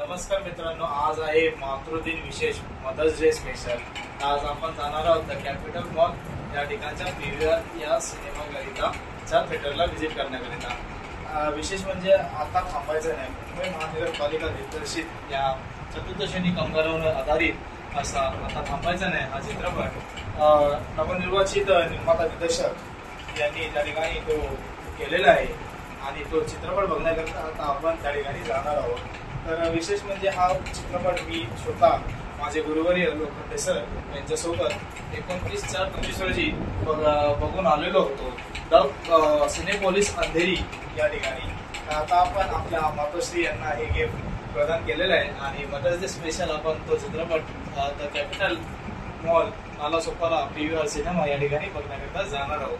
नमस्कार मित्रांनो, आज आहे मातृदिन विशेष मदर्स डे स्पेशल। आज आपण जाणार आहोत द कॅपिटल मॉल या ठिकाणच्या पीव्हीआर या सिनेमाकरिता थिएटरला व्हिजिट करण्याकरिता। विशेष म्हणजे आता थांबायचं नाही, मुंबई महानगरपालिका दिग्दर्शित या चतुर्दशनी कामगारांवर आधारित असा आता थांबायचं नाही हा चित्रपट नवनिर्वाचित निर्माता दिग्दर्शक यांनी त्या ठिकाणी तो केलेला आहे आणि तो चित्रपट बघण्याकरिता आता आपण त्या ठिकाणी जाणार आहोत। तर विशेष म्हणजे हा चित्रपट मी स्वतः माझे गुरुवर्य लोखंडे सर यांच्यासोबत 29/4/25 रोजी बघून आलेलो होतो द सिनेपोलिस अंधेरी या ठिकाणी। आता आपण आपल्या मातोश्री यांना हे गिफ्ट प्रदान केलेलं आहे आणि मदर्स डे स्पेशल आपण तो चित्रपट the capital mall Nalasopara PVR cinema या ठिकाणी बघण्याकरिता जाणार आहोत।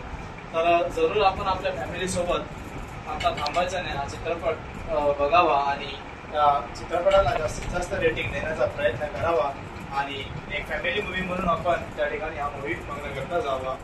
तर जरूर आपण आपल्या फॅमिली सोबत आता थांबायचं नाही, हा चित्रपट बघावा आणि त्या चित्रपटाला जास्तीत जास्त रेटिंग देण्याचा प्रयत्न करावा आणि एक फॅमिली मूवी म्हणून आपण त्या ठिकाणी हा मूवी बघण्याकरता जावा।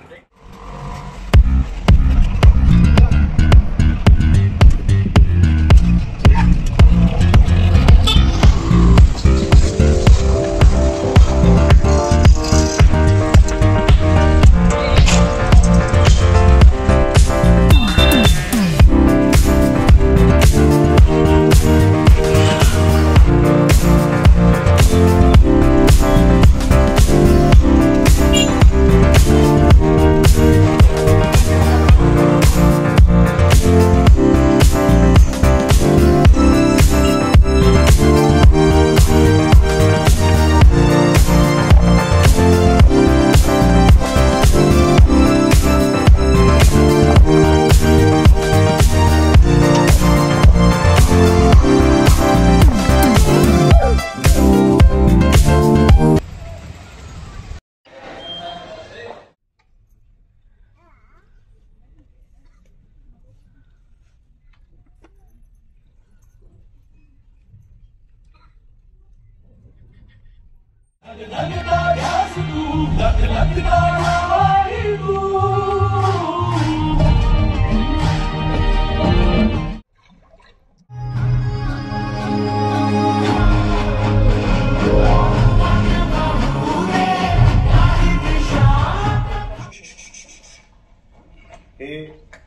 हे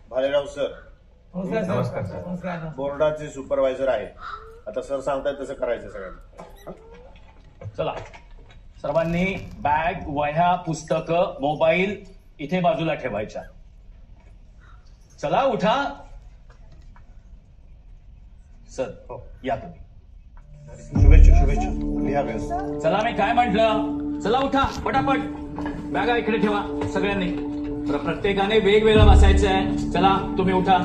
भालेराव सर नमस्कार सर। बोर्डाचे सुपरवायझर आहे। आता सर सांगतायत तसं करायचं सगळ्यांना। चला सर्वांनी बॅग, वह्या, पुस्तकं, मोबाईल इथे बाजूला ठेवायच्या। चला उठा सर, हो या तुम्ही। शुभेच्छा शुभेच्छा, लिहा व्यवस्थित। चला मी काय म्हंटल, चला उठा पटापट, बॅगा इकडे ठेवा सगळ्यांनी। प्रत्येकाने वेगवेगळं बसायचं आहे। चला तुम्ही उठा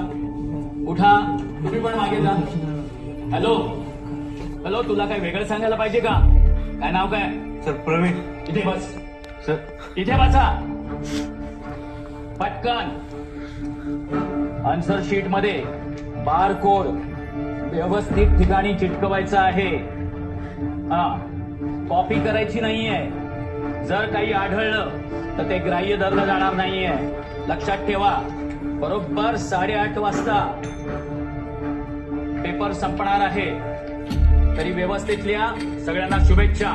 उठा, तुम्ही पण मागे जा। हॅलो हॅलो, तुला काय वेगळं सांगायला पाहिजे का? काय नाव काय? सर प्रवीण। इथे बस सर इथे बसा पटकन। आन्सर शीट मध्ये बार कोड व्यवस्थित ठिकाणी चिटकवायचा आहे। हा, कॉपी करायची नाहीये। जर काही आढळलं तर ते ग्राह्य धरलं जाणार नाहीये, लक्षात ठेवा। बरोबर 8:30 वाजता पेपर संपणार आहे, तरी व्यवस्थित लिहा। सगळ्यांना शुभेच्छा।